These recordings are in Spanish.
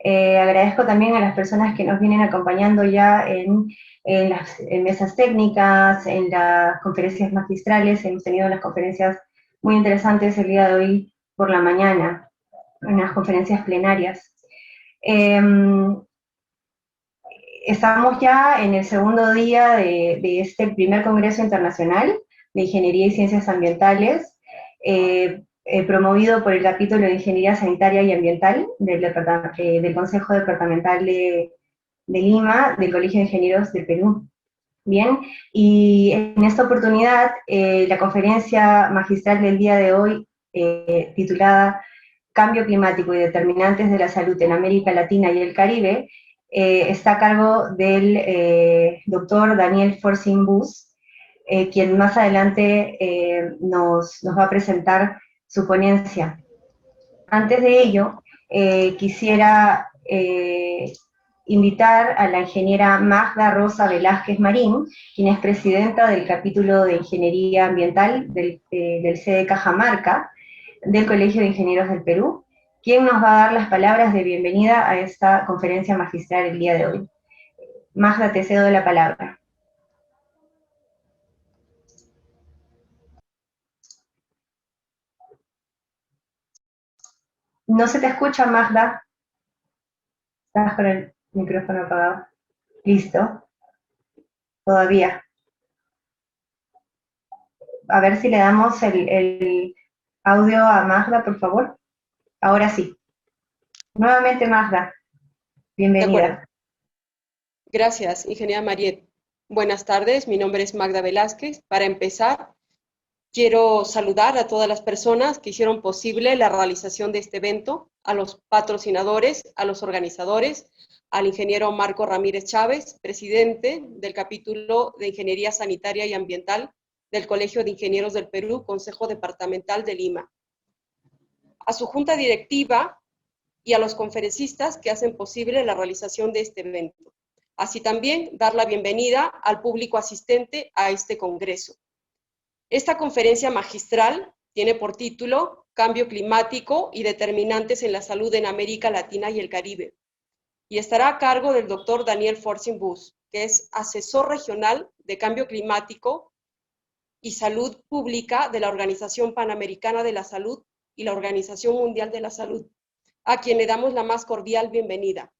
Agradezco también a las personas que nos vienen acompañando ya en las mesas técnicas, en las conferencias magistrales. Hemos tenido unas conferencias muy interesantes el día de hoy por la mañana, unas conferencias plenarias. Estamos ya en el segundo día de este primer Congreso Internacional de Ingeniería y Ciencias Ambientales, promovido por el capítulo de Ingeniería Sanitaria y Ambiental del Consejo Departamental de Lima, del Colegio de Ingenieros del Perú. Bien, y en esta oportunidad, la conferencia magistral del día de hoy, titulada Cambio Climático y Determinantes de la Salud en América Latina y el Caribe, está a cargo del doctor Daniel Forsyth Bus, quien más adelante nos va a presentar su ponencia. Antes de ello, quisiera invitar a la ingeniera Magda Rosa Velázquez Marín, quien es presidenta del capítulo de Ingeniería Ambiental del sede Cajamarca, del Colegio de Ingenieros del Perú, quien nos va a dar las palabras de bienvenida a esta conferencia magistral el día de hoy. Magda, te cedo la palabra. No se te escucha, Magda. Estás con el micrófono apagado. Listo. Todavía. A ver si le damos el audio a Magda, por favor. Ahora sí. Nuevamente, Magda. Bienvenida. Gracias, ingeniera Mariet. Buenas tardes, mi nombre es Magda Velázquez. Para empezar, quiero saludar a todas las personas que hicieron posible la realización de este evento, a los patrocinadores, a los organizadores, al ingeniero Marco Ramírez Chávez, presidente del capítulo de Ingeniería Sanitaria y Ambiental del Colegio de Ingenieros del Perú, Consejo Departamental de Lima, a su junta directiva y a los conferencistas que hacen posible la realización de este evento. Así también dar la bienvenida al público asistente a este congreso. Esta conferencia magistral tiene por título Cambio Climático y Determinantes en la Salud en América Latina y el Caribe, y estará a cargo del doctor Daniel Forsyth Bus, que es asesor regional de Cambio Climático y Salud Pública de la Organización Panamericana de la Salud y la Organización Mundial de la Salud, a quien le damos la más cordial bienvenida.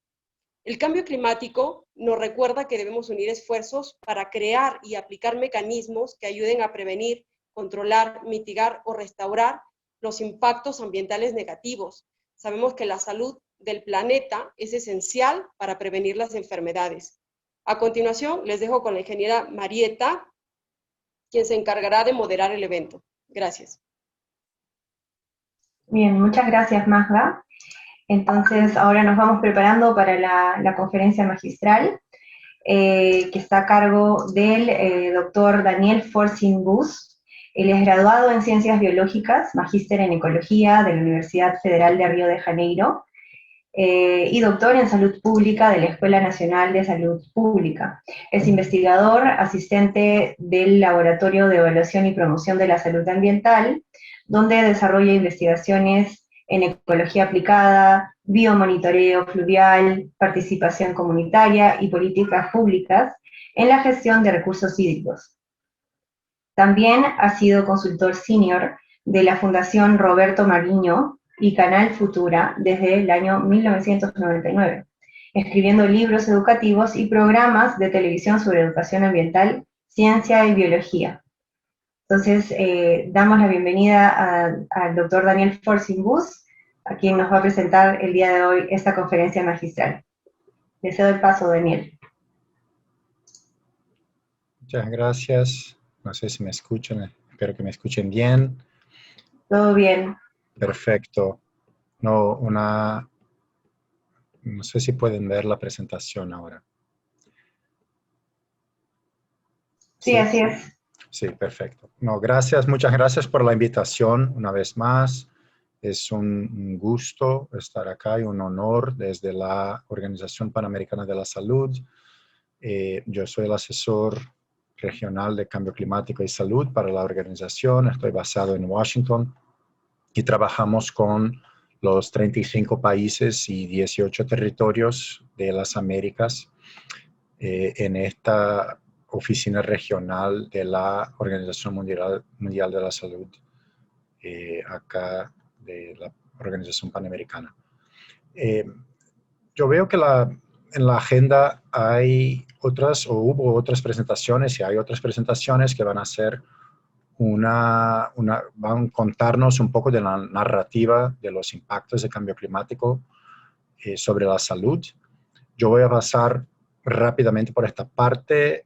El cambio climático nos recuerda que debemos unir esfuerzos para crear y aplicar mecanismos que ayuden a prevenir, controlar, mitigar o restaurar los impactos ambientales negativos. Sabemos que la salud del planeta es esencial para prevenir las enfermedades. A continuación, les dejo con la ingeniera Marieta, quien se encargará de moderar el evento. Gracias. Bien, muchas gracias, Magda. Entonces, ahora nos vamos preparando para la conferencia magistral, que está a cargo del doctor Daniel Forsyth Bus. Él es graduado en Ciencias Biológicas, magíster en Ecología de la Universidad Federal de Río de Janeiro, y doctor en Salud Pública de la Escuela Nacional de Salud Pública. Es investigador, asistente del Laboratorio de Evaluación y Promoción de la Salud Ambiental, donde desarrolla investigaciones en ecología aplicada, biomonitoreo fluvial, participación comunitaria y políticas públicas en la gestión de recursos hídricos. También ha sido consultor senior de la Fundación Roberto Mariño y Canal Futura desde el año 1999, escribiendo libros educativos y programas de televisión sobre educación ambiental, ciencia y biología. Entonces, damos la bienvenida al doctor Daniel Forsyth Bus, a quien nos va a presentar el día de hoy esta conferencia magistral. Le cedo el paso, Daniel. Muchas gracias. No sé si me escuchan, espero que me escuchen bien. Todo bien. Perfecto. No sé si pueden ver la presentación ahora. Sí, así es. Sí, perfecto. No, gracias, muchas gracias por la invitación una vez más. Es un gusto estar acá y un honor desde la Organización Panamericana de la Salud. Yo soy el asesor regional de Cambio Climático y Salud para la organización. Estoy basado en Washington y trabajamos con los 35 países y 18 territorios de las Américas en esta oficina regional de la Organización Mundial de la Salud, acá de la Organización Panamericana. Yo veo que en la agenda hay otras, o hubo otras presentaciones, y hay otras presentaciones que van a ser van a contarnos un poco de la narrativa de los impactos del cambio climático sobre la salud. Yo voy a pasar rápidamente por esta parte,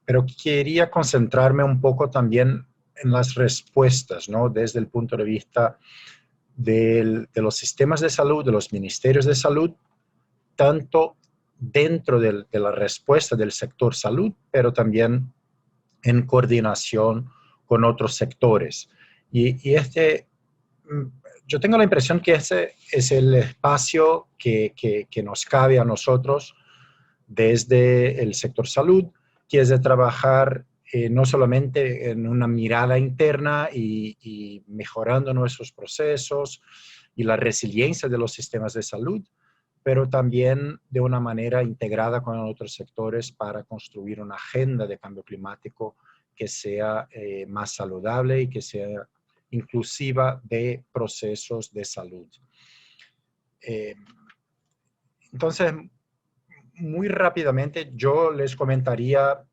pero quería concentrarme un poco también en las respuestas, ¿no? Desde el punto de vista de los sistemas de salud, de los ministerios de salud, tanto dentro de la respuesta del sector salud, pero también en coordinación con otros sectores. Yo tengo la impresión que ese es el espacio que nos cabe a nosotros desde el sector salud, que es de trabajar no solamente en una mirada interna y mejorando nuestros procesos y la resiliencia de los sistemas de salud, pero también de una manera integrada con otros sectores para construir una agenda de cambio climático que sea más saludable y que sea inclusiva de procesos de salud. Entonces, muy rápidamente yo les comentaría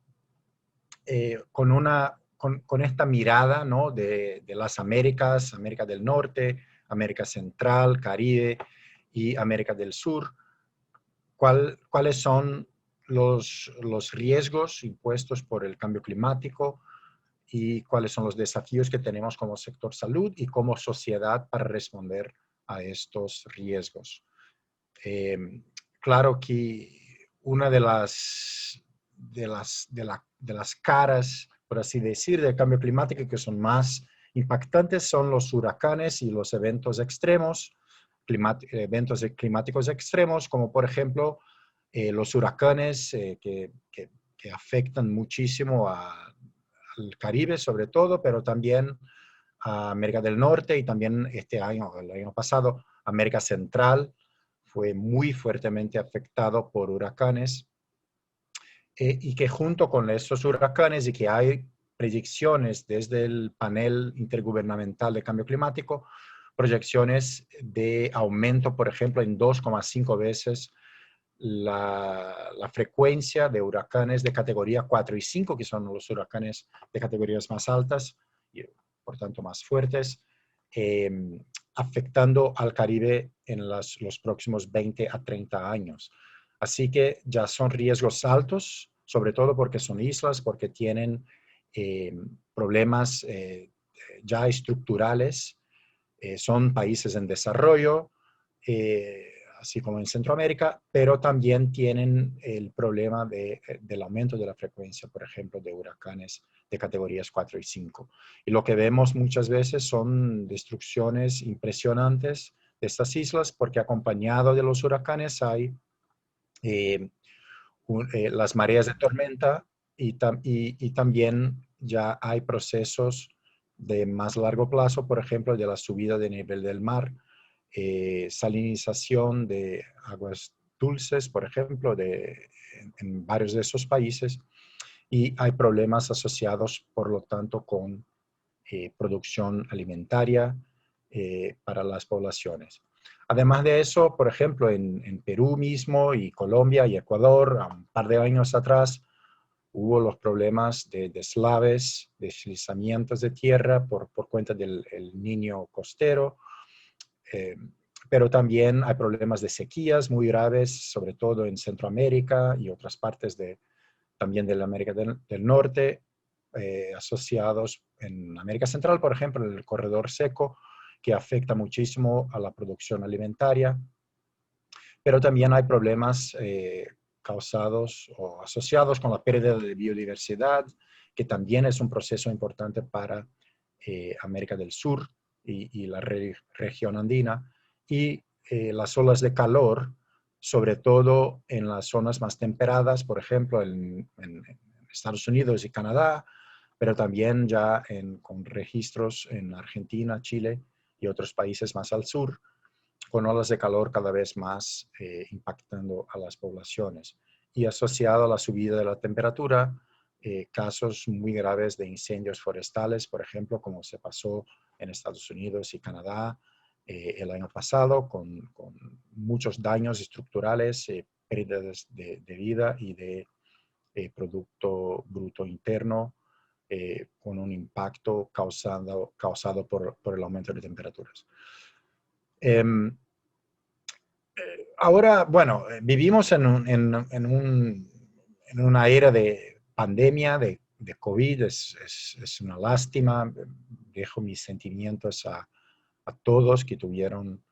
con esta mirada, ¿no? de las Américas, América del Norte, América Central, Caribe y América del Sur, cuáles son los riesgos impuestos por el cambio climático y cuáles son los desafíos que tenemos como sector salud y como sociedad para responder a estos riesgos. Claro que una de las caras, por así decir, del cambio climático que son más impactantes son los huracanes y los eventos extremos, eventos climáticos extremos, como por ejemplo los huracanes que afectan muchísimo al Caribe sobre todo, pero también a América del Norte y también el año pasado, América Central fue muy fuertemente afectado por huracanes y que junto con estos huracanes y que hay predicciones desde el panel intergubernamental de cambio climático, proyecciones de aumento, por ejemplo, en 2,5 veces la frecuencia de huracanes de categoría 4 y 5, que son los huracanes de categorías más altas y por tanto más fuertes, afectando al Caribe en los próximos 20 a 30 años. Así que ya son riesgos altos, sobre todo porque son islas, porque tienen problemas ya estructurales, son países en desarrollo, así como en Centroamérica, pero también tienen el problema del aumento de la frecuencia, por ejemplo, de huracanes de categorías 4 y 5. Y lo que vemos muchas veces son destrucciones impresionantes de estas islas, porque acompañado de los huracanes hay las mareas de tormenta y también ya hay procesos de más largo plazo, por ejemplo, de la subida de nivel del mar, salinización de aguas dulces, por ejemplo, en varios de esos países, y hay problemas asociados, por lo tanto, con producción alimentaria para las poblaciones. Además de eso, por ejemplo, en Perú mismo y Colombia y Ecuador, a un par de años atrás, hubo los problemas de deslaves, deslizamientos de tierra por cuenta del Niño costero, pero también hay problemas de sequías muy graves, sobre todo en Centroamérica y otras partes también de la América del Norte, asociados en América Central, por ejemplo, en el corredor seco, que afecta muchísimo a la producción alimentaria, pero también hay problemas causados o asociados con la pérdida de biodiversidad, que también es un proceso importante para América del Sur y la región andina, y las olas de calor, sobre todo en las zonas más temperadas, por ejemplo, en Estados Unidos y Canadá, pero también ya con registros en Argentina, Chile y otros países más al sur, con olas de calor cada vez más impactando a las poblaciones. Y asociado a la subida de la temperatura, casos muy graves de incendios forestales, por ejemplo, como se pasó en Estados Unidos y Canadá el año pasado, con muchos daños estructurales, pérdidas de vida y de Producto Bruto Interno, con un impacto causado por el aumento de temperaturas. Ahora, bueno, vivimos en una era de pandemia, de COVID, es una lástima. Dejo mis sentimientos a todos que tuvieron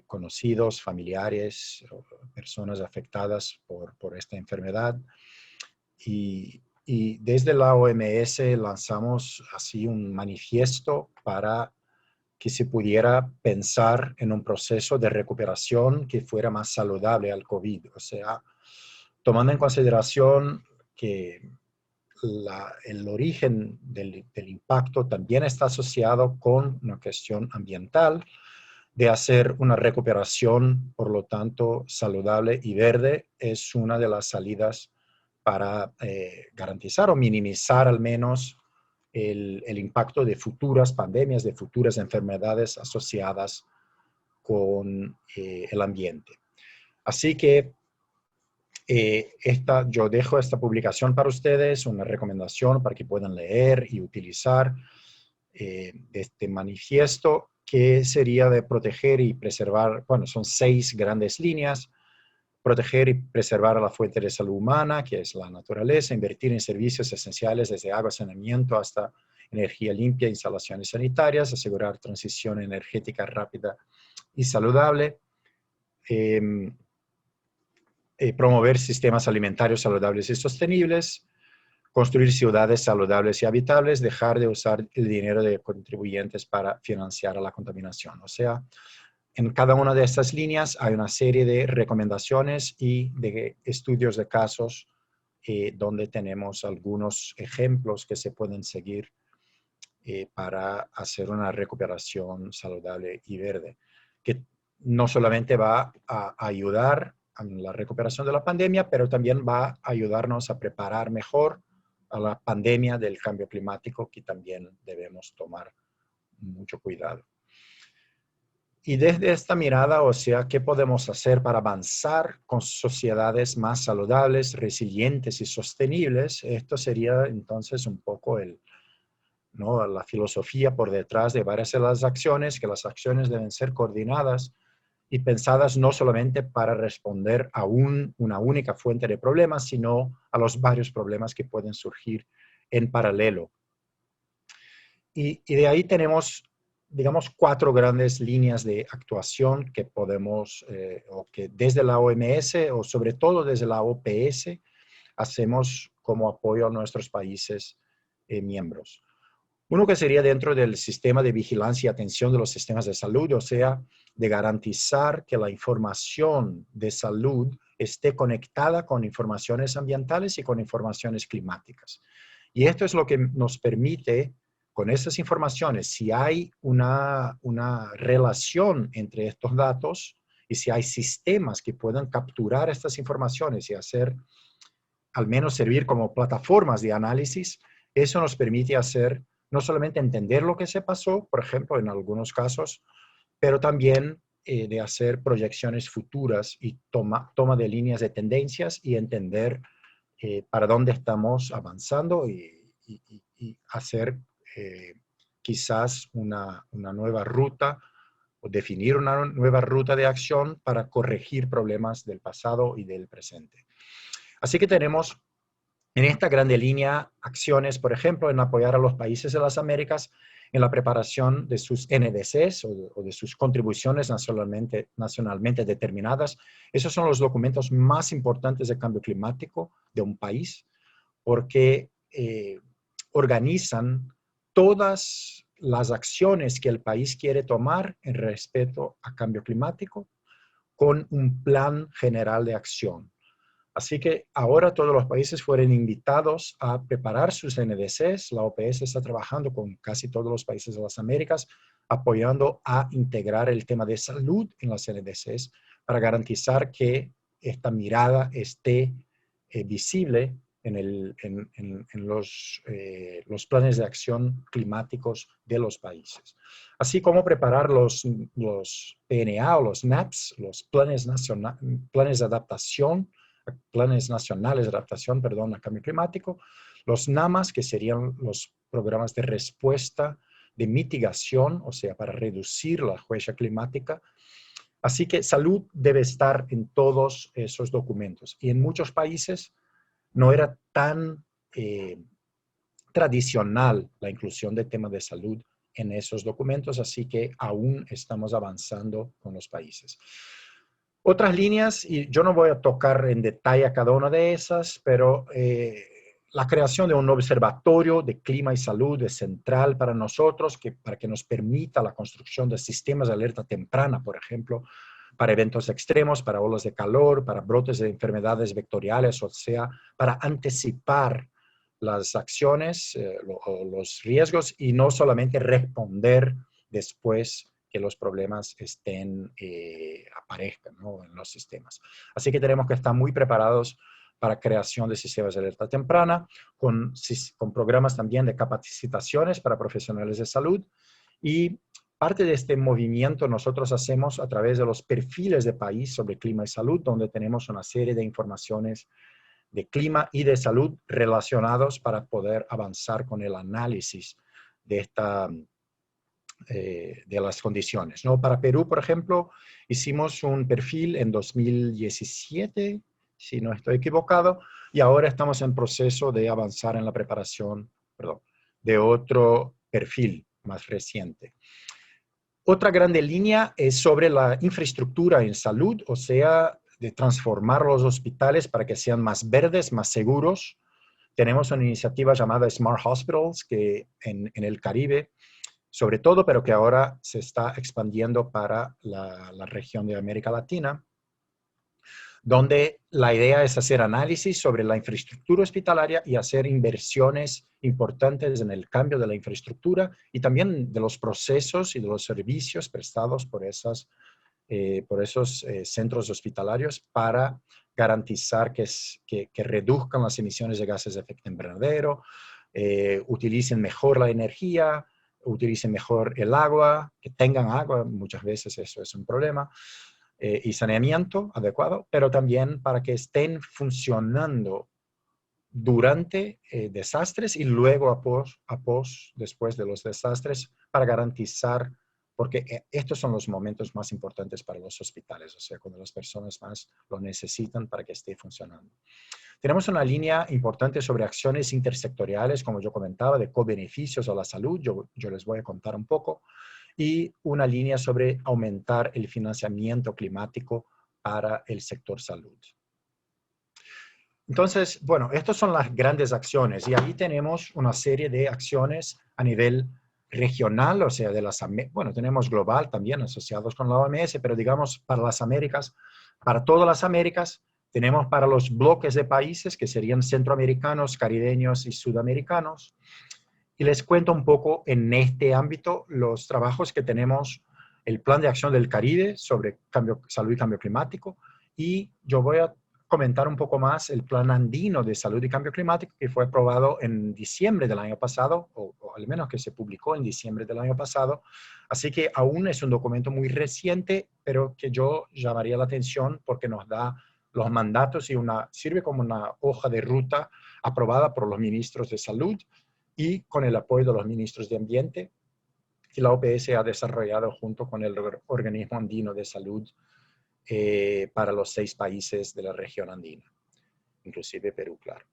conocidos, familiares, personas afectadas por esta enfermedad. Y desde la OMS lanzamos así un manifiesto para que se pudiera pensar en un proceso de recuperación que fuera más saludable al COVID. O sea, tomando en consideración que el origen del impacto también está asociado con una cuestión ambiental, de hacer una recuperación, por lo tanto, saludable y verde, es una de las salidas para garantizar o minimizar al menos el impacto de futuras pandemias, de futuras enfermedades asociadas con el ambiente. Así que yo dejo esta publicación para ustedes, una recomendación para que puedan leer y utilizar este manifiesto, que sería de proteger y preservar, bueno, son 6 grandes líneas: proteger y preservar a la fuente de salud humana, que es la naturaleza; invertir en servicios esenciales desde agua, saneamiento hasta energía limpia, instalaciones sanitarias; asegurar transición energética rápida y saludable; promover sistemas alimentarios saludables y sostenibles; construir ciudades saludables y habitables; dejar de usar el dinero de contribuyentes para financiar la contaminación. O sea, en cada una de estas líneas hay una serie de recomendaciones y de estudios de casos donde tenemos algunos ejemplos que se pueden seguir para hacer una recuperación saludable y verde, que no solamente va a ayudar en la recuperación de la pandemia, pero también va a ayudarnos a preparar mejor a la pandemia del cambio climático, que también debemos tomar mucho cuidado. Y desde esta mirada, o sea, ¿qué podemos hacer para avanzar con sociedades más saludables, resilientes y sostenibles? Esto sería entonces un poco la filosofía por detrás de varias de las acciones, que las acciones deben ser coordinadas y pensadas no solamente para responder a una única fuente de problemas, sino a los varios problemas que pueden surgir en paralelo. Y de ahí tenemos, digamos, 4 grandes líneas de actuación que podemos, o que desde la OMS o sobre todo desde la OPS, hacemos como apoyo a nuestros países miembros. Uno que sería dentro del sistema de vigilancia y atención de los sistemas de salud, o sea, de garantizar que la información de salud esté conectada con informaciones ambientales y con informaciones climáticas. Y esto es lo que nos permite, con estas informaciones, si hay una relación entre estos datos y si hay sistemas que puedan capturar estas informaciones y hacer, al menos servir como plataformas de análisis, eso nos permite hacer no solamente entender lo que se pasó, por ejemplo, en algunos casos, pero también de hacer proyecciones futuras y toma de líneas de tendencias y entender para dónde estamos avanzando y hacer quizás una nueva ruta o definir una nueva ruta de acción para corregir problemas del pasado y del presente. Así que tenemos en esta grande línea acciones, por ejemplo, en apoyar a los países de las Américas en la preparación de sus NDCs o de sus contribuciones nacionalmente determinadas. Esos son los documentos más importantes de cambio climático de un país, porque organizan todas las acciones que el país quiere tomar en respecto a cambio climático con un plan general de acción. Así que ahora todos los países fueron invitados a preparar sus NDCs. La OPS está trabajando con casi todos los países de las Américas apoyando a integrar el tema de salud en las NDCs para garantizar que esta mirada esté visible en los planes de acción climáticos de los países. Así como preparar los PNA o los NAPs, los planes nacionales de adaptación al cambio climático, los NAMAs, que serían los programas de respuesta, de mitigación, o sea, para reducir la huella climática. Así que salud debe estar en todos esos documentos. Y en muchos países no era tan tradicional la inclusión de temas de salud en esos documentos, así que aún estamos avanzando con los países. Otras líneas, y yo no voy a tocar en detalle a cada una de esas, pero la creación de un observatorio de clima y salud es central para nosotros, para que nos permita la construcción de sistemas de alerta temprana, por ejemplo, para eventos extremos, para olas de calor, para brotes de enfermedades vectoriales, o sea, para anticipar las acciones o los riesgos y no solamente responder después que los problemas aparezcan, ¿no?, en los sistemas. Así que tenemos que estar muy preparados para creación de sistemas de alerta temprana, con programas también de capacitaciones para profesionales de salud. Y parte de este movimiento nosotros hacemos a través de los perfiles de país sobre clima y salud, donde tenemos una serie de informaciones de clima y de salud relacionados para poder avanzar con el análisis de las condiciones, ¿no? Para Perú, por ejemplo, hicimos un perfil en 2017, si no estoy equivocado, y ahora estamos en proceso de avanzar en la preparación, de otro perfil más reciente. Otra grande línea es sobre la infraestructura en salud, o sea, de transformar los hospitales para que sean más verdes, más seguros. Tenemos una iniciativa llamada Smart Hospitals que en el Caribe, sobre todo, pero que ahora se está expandiendo para la región de América Latina, donde la idea es hacer análisis sobre la infraestructura hospitalaria y hacer inversiones importantes en el cambio de la infraestructura y también de los procesos y de los servicios prestados por esos centros hospitalarios para garantizar que reduzcan las emisiones de gases de efecto invernadero, utilicen mejor la energía, utilicen mejor el agua, que tengan agua, muchas veces eso es un problema, y saneamiento adecuado, pero también para que estén funcionando durante desastres y luego después de los desastres, para garantizar, porque estos son los momentos más importantes para los hospitales, o sea, cuando las personas más lo necesitan para que esté funcionando. Tenemos una línea importante sobre acciones intersectoriales, como yo comentaba, de co-beneficios a la salud, yo les voy a contar un poco, y una línea sobre aumentar el financiamiento climático para el sector salud. Entonces, bueno, estas son las grandes acciones y ahí tenemos una serie de acciones a nivel regional, o sea, tenemos global también asociados con la OMS, pero digamos para las Américas, para todas las Américas, tenemos para los bloques de países que serían centroamericanos, caribeños y sudamericanos. Y les cuento un poco en este ámbito los trabajos que tenemos, el Plan de Acción del Caribe sobre salud y cambio climático, y yo voy a comentar un poco más el Plan Andino de Salud y Cambio Climático, que fue aprobado en diciembre del año pasado, o al menos que se publicó en diciembre del año pasado. Así que aún es un documento muy reciente, pero que yo llamaría la atención porque nos da los mandatos y sirve como una hoja de ruta aprobada por los ministros de salud y con el apoyo de los ministros de Ambiente, que la OPS ha desarrollado junto con el Organismo Andino de Salud para los 6 países de la región andina, inclusive Perú, claro.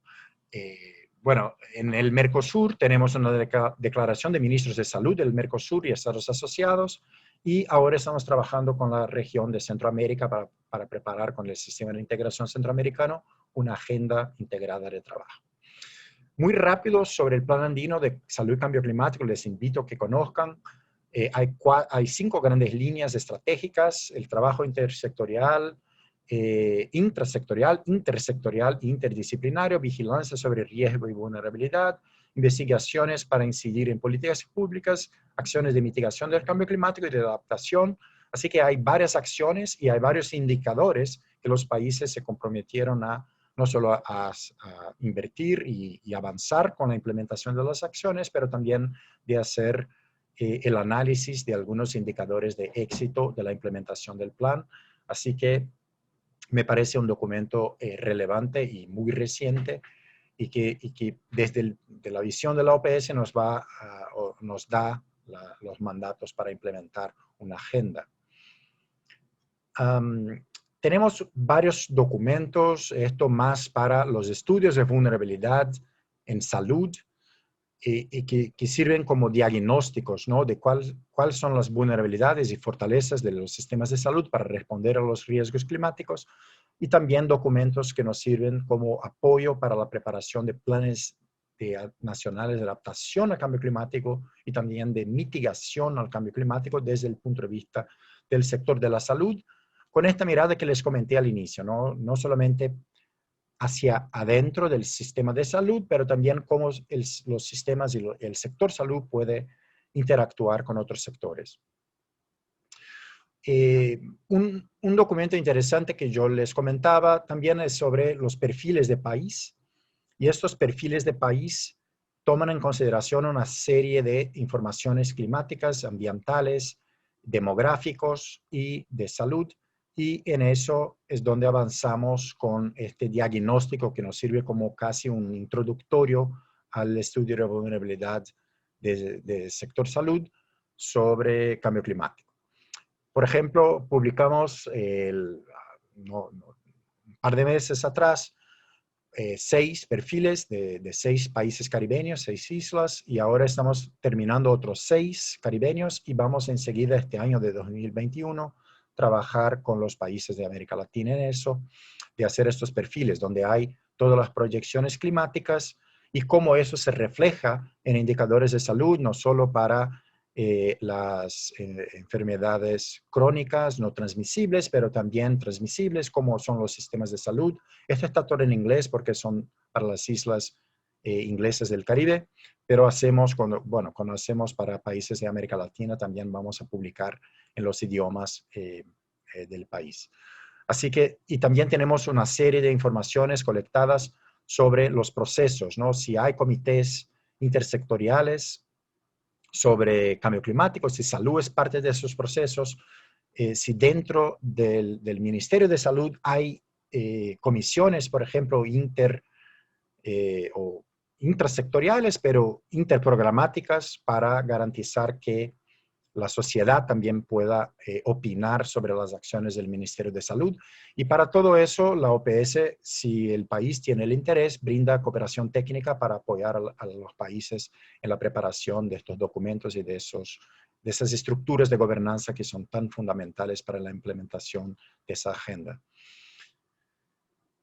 Bueno, en el Mercosur tenemos una declaración de ministros de salud del Mercosur y Estados asociados, y ahora estamos trabajando con la región de Centroamérica para preparar con el Sistema de Integración Centroamericano una agenda integrada de trabajo. Muy rápido sobre el Plan Andino de Salud y Cambio Climático, les invito a que conozcan. Hay 5 grandes líneas estratégicas: el trabajo intersectorial, intrasectorial, intersectorial e interdisciplinario, vigilancia sobre riesgo y vulnerabilidad, investigaciones para incidir en políticas públicas, acciones de mitigación del cambio climático y de adaptación. Así que hay varias acciones y hay varios indicadores que los países se comprometieron a no solo a invertir y avanzar con la implementación de las acciones, pero también de hacer el análisis de algunos indicadores de éxito de la implementación del plan. Así que me parece un documento relevante y muy reciente y que desde de la visión de la OPS nos da los mandatos para implementar una agenda. Tenemos varios documentos, esto más para los estudios de vulnerabilidad en salud, y que sirven como diagnósticos, ¿no? De cuáles son las vulnerabilidades y fortalezas de los sistemas de salud para responder a los riesgos climáticos, y también documentos que nos sirven como apoyo para la preparación de planes nacionales de adaptación al cambio climático y también de mitigación al cambio climático desde el punto de vista del sector de la salud, con esta mirada que les comenté al inicio, no solamente hacia adentro del sistema de salud, pero también cómo los sistemas y el sector salud puede interactuar con otros sectores. Un documento interesante que yo les comentaba también es sobre los perfiles de país, y estos perfiles de país toman en consideración una serie de informaciones climáticas, ambientales, demográficos y de salud, y en eso es donde avanzamos con este diagnóstico que nos sirve como casi un introductorio al estudio de vulnerabilidad del sector salud sobre cambio climático. Por ejemplo, publicamos un par de meses atrás 6 perfiles de 6 países caribeños, 6 islas, y ahora estamos terminando otros 6 caribeños y vamos enseguida este año de 2021 trabajar con los países de América Latina en eso, de hacer estos perfiles donde hay todas las proyecciones climáticas y cómo eso se refleja en indicadores de salud, no solo para las enfermedades crónicas no transmisibles, pero también transmisibles, como son los sistemas de salud. Esto está todo en inglés porque son para las islas inglesas del Caribe, pero cuando hacemos para países de América Latina también vamos a publicar en los idiomas del país. Así que, y también tenemos una serie de informaciones colectadas sobre los procesos, ¿no? Si hay comités intersectoriales sobre cambio climático, si salud es parte de esos procesos, si dentro del Ministerio de Salud hay comisiones, por ejemplo, o intrasectoriales, pero interprogramáticas para garantizar que la sociedad también pueda opinar sobre las acciones del Ministerio de Salud. Y para todo eso, la OPS, si el país tiene el interés, brinda cooperación técnica para apoyar a los países en la preparación de estos documentos y de esas estructuras de gobernanza que son tan fundamentales para la implementación de esa agenda.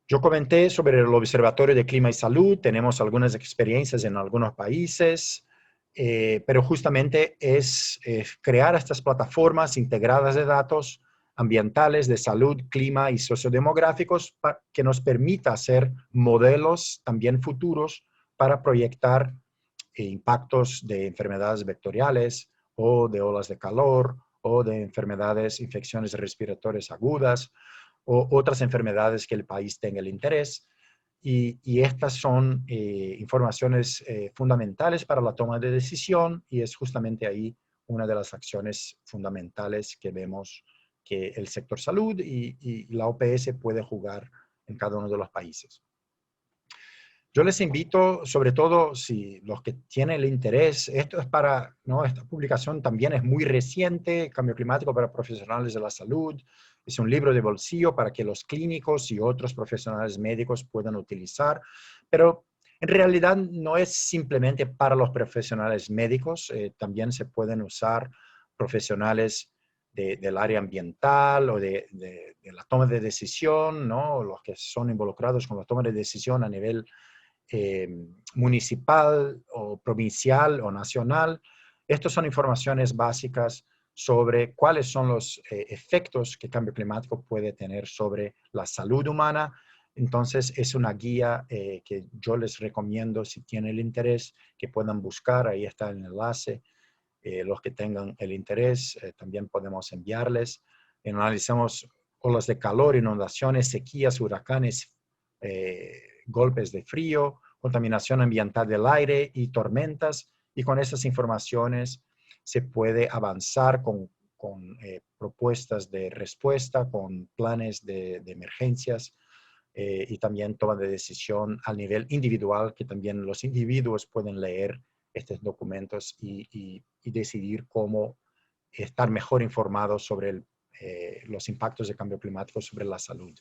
Yo comenté sobre el Observatorio de Clima y Salud, tenemos algunas experiencias en algunos países, pero justamente es crear estas plataformas integradas de datos ambientales, de salud, clima y sociodemográficos que nos permita hacer modelos también futuros para proyectar impactos de enfermedades vectoriales o de olas de calor o de enfermedades, infecciones respiratorias agudas o otras enfermedades que el país tenga el interés. Y estas son informaciones fundamentales para la toma de decisión y es justamente ahí una de las acciones fundamentales que vemos que el sector salud y la OPS puede jugar en cada uno de los países. Yo les invito, sobre todo si los que tienen el interés, esto es para, ¿no? Esta publicación también es muy reciente, Cambio Climático para Profesionales de la Salud. Es un libro de bolsillo para que los clínicos y otros profesionales médicos puedan utilizar, pero en realidad no es simplemente para los profesionales médicos, también se pueden usar profesionales del área ambiental o de la toma de decisión, ¿no? Los que son involucrados con la toma de decisión a nivel municipal o provincial o nacional. Estas son informaciones básicas sobre cuáles son los efectos que el cambio climático puede tener sobre la salud humana Entonces, es una guía que yo les recomiendo, si tienen el interés, que puedan buscar. Ahí está el enlace. Los que tengan el interés, también podemos enviarles. Analizamos olas de calor, inundaciones, sequías, huracanes, golpes de frío, contaminación ambiental del aire y tormentas. Y con esas informaciones se puede avanzar con propuestas de respuesta, con planes de emergencias, y también toma de decisión a nivel individual, que también los individuos pueden leer estos documentos y decidir cómo estar mejor informados sobre los impactos del cambio climático sobre la salud.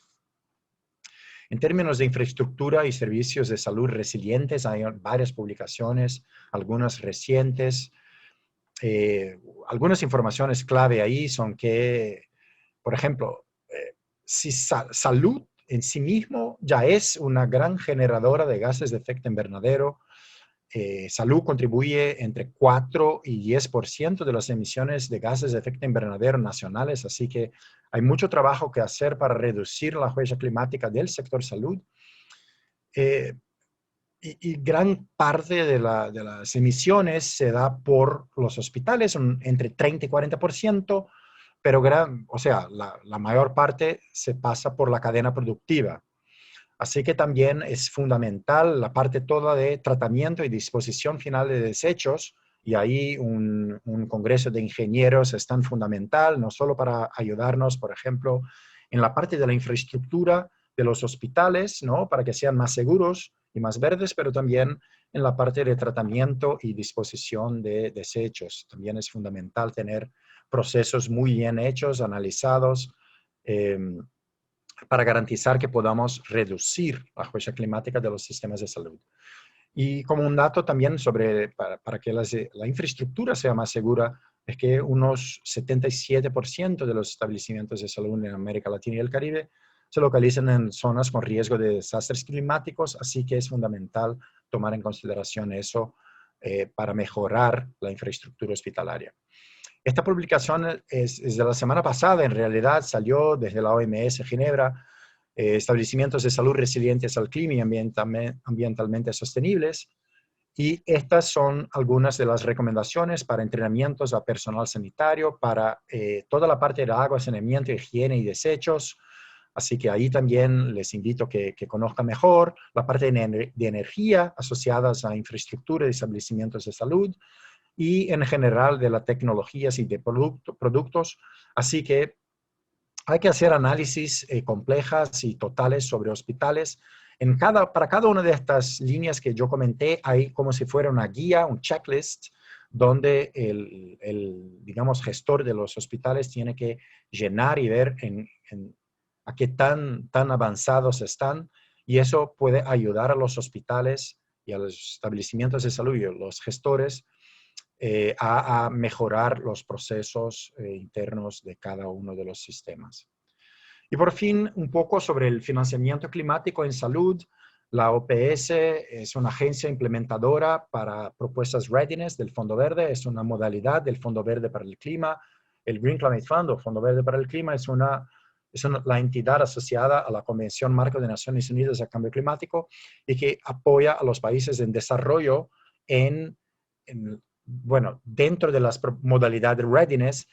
En términos de infraestructura y servicios de salud resilientes, hay varias publicaciones, algunas recientes. Algunas informaciones clave ahí son que, por ejemplo, si salud en sí mismo ya es una gran generadora de gases de efecto invernadero. Salud contribuye entre 4 y 10% de las emisiones de gases de efecto invernadero nacionales, así que hay mucho trabajo que hacer para reducir la huella climática del sector salud. Y gran parte de las emisiones se da por los hospitales, entre 30 y 40%, pero la mayor parte se pasa por la cadena productiva. Así que también es fundamental la parte toda de tratamiento y disposición final de desechos, y ahí un congreso de ingenieros es tan fundamental, no solo para ayudarnos, por ejemplo, en la parte de la infraestructura de los hospitales, ¿no? Para que sean más seguros y más verdes, pero también en la parte de tratamiento y disposición de desechos. También es fundamental tener procesos muy bien hechos, analizados, para garantizar que podamos reducir la huella climática de los sistemas de salud. Y como un dato también para que la infraestructura sea más segura, es que unos 77% de los establecimientos de salud en América Latina y el Caribe se localizan en zonas con riesgo de desastres climáticos, así que es fundamental tomar en consideración eso para mejorar la infraestructura hospitalaria. Esta publicación es de la semana pasada, en realidad salió desde la OMS Ginebra, establecimientos de salud resilientes al clima y ambientalmente sostenibles. Y estas son algunas de las recomendaciones para entrenamientos a personal sanitario, para toda la parte de agua, saneamiento, higiene y desechos. Así que ahí también les invito a que conozcan mejor la parte de energía asociadas a infraestructura y establecimientos de salud, y en general de las tecnologías y de productos. Así que hay que hacer análisis complejas y totales sobre hospitales. Para cada una de estas líneas que yo comenté, hay como si fuera una guía, un checklist, donde digamos, gestor de los hospitales tiene que llenar y ver a qué tan avanzados están, y eso puede ayudar a los hospitales y a los establecimientos de salud y a los gestores a mejorar los procesos internos de cada uno de los sistemas. Y por fin, un poco sobre el financiamiento climático en salud. La OPS es una agencia implementadora para propuestas Readiness del Fondo Verde, es una modalidad del Fondo Verde para el Clima. El Green Climate Fund o Fondo Verde para el Clima es la entidad asociada a la Convención Marco de Naciones Unidas al Cambio Climático, y que apoya a los países en desarrollo dentro de las modalidades de readiness,